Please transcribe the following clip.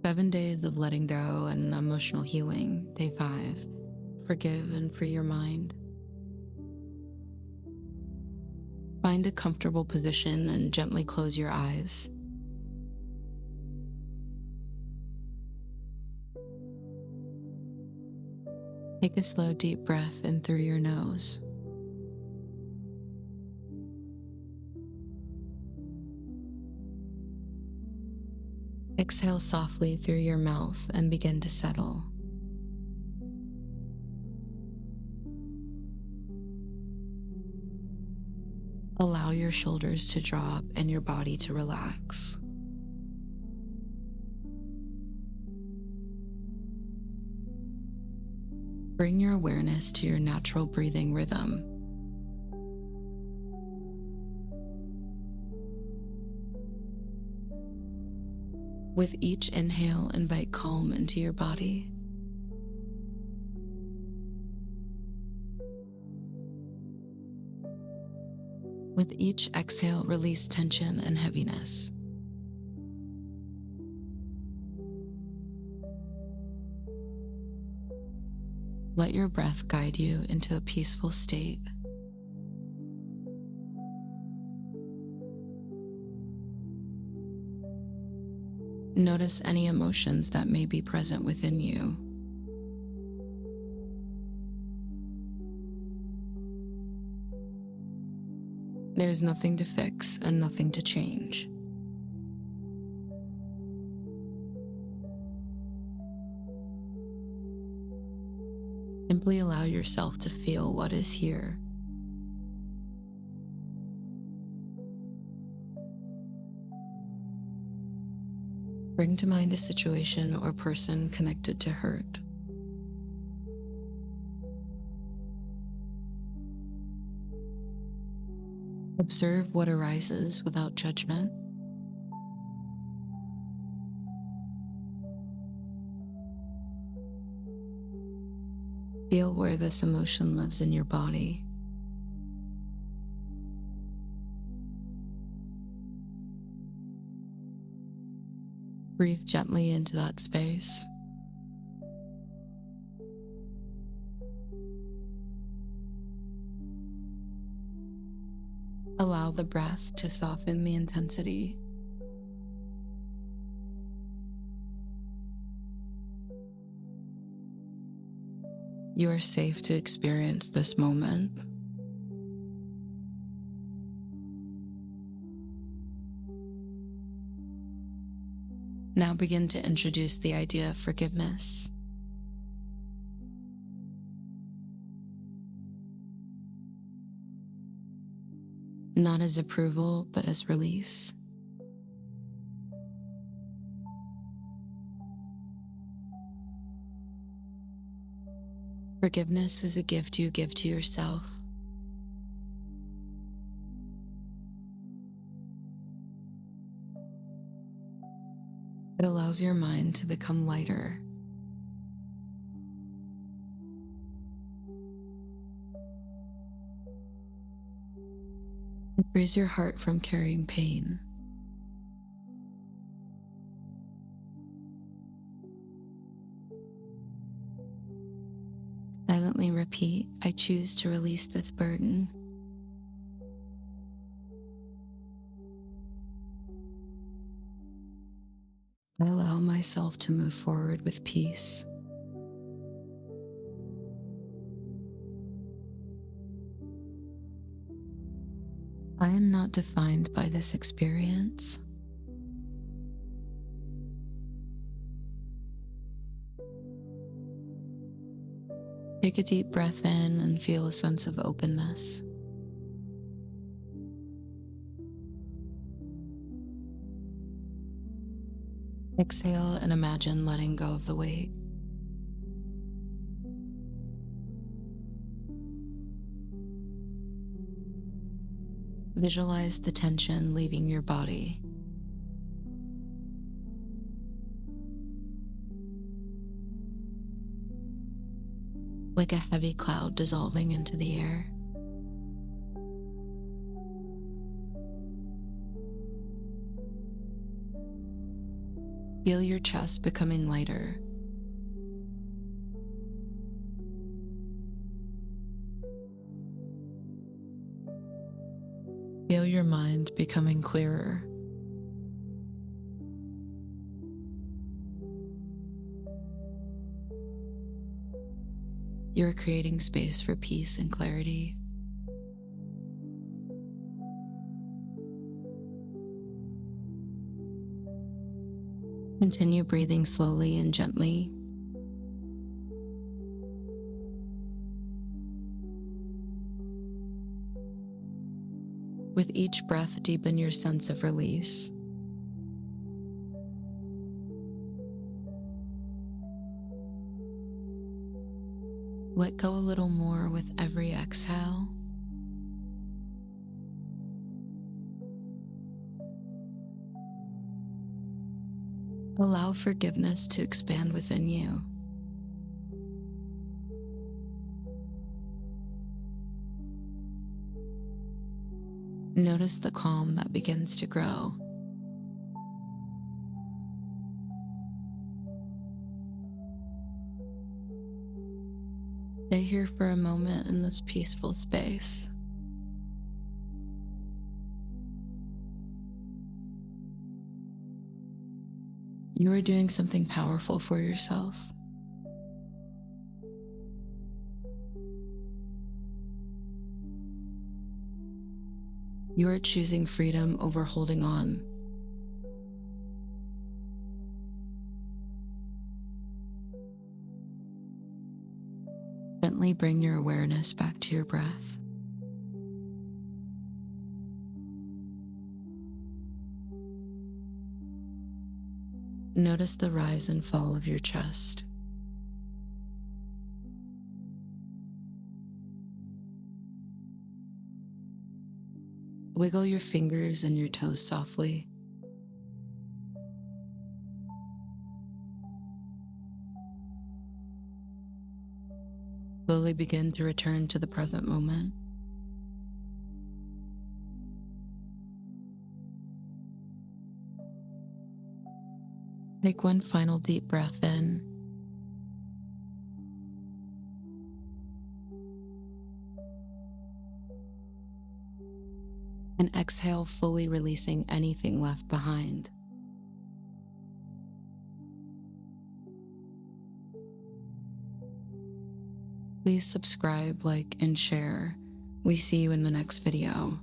7 days of letting go and emotional healing. Day 5. Forgive and free your mind. Find a comfortable position and gently close your eyes. Take a slow, deep breath in through your nose. Exhale softly through your mouth and begin to settle. Allow your shoulders to drop and your body to relax. Bring your awareness to your natural breathing rhythm. With each inhale, invite calm into your body. With each exhale, release tension and heaviness. Let your breath guide you into a peaceful state. Notice any emotions that may be present within you. There's nothing to fix and nothing to change. Simply allow yourself to feel what is here. Bring to mind a situation or person connected to hurt. Observe what arises without judgment. Feel where this emotion lives in your body. Breathe gently into that space. Allow the breath to soften the intensity. You are safe to experience this moment. Now begin to introduce the idea of forgiveness. Not as approval, but as release. Forgiveness is a gift you give to yourself. It allows your mind to become lighter. It frees your heart from carrying pain. Silently repeat, I choose to release this burden. I allow myself to move forward with peace. I am not defined by this experience. Take a deep breath in and feel a sense of openness. Exhale and imagine letting go of the weight. Visualize the tension leaving your body. Like a heavy cloud dissolving into the air. Feel your chest becoming lighter. Feel your mind becoming clearer. You're creating space for peace and clarity. Continue breathing slowly and gently. With each breath, deepen your sense of release. Let go a little more with every exhale. Allow forgiveness to expand within you. Notice the calm that begins to grow. Stay here for a moment in this peaceful space. You are doing something powerful for yourself. You are choosing freedom over holding on. Gently bring your awareness back to your breath. Notice the rise and fall of your chest. Wiggle your fingers and your toes softly. Slowly begin to return to the present moment. Take one final deep breath in. And exhale, fully releasing anything left behind. Please subscribe, like, and share. We see you in the next video.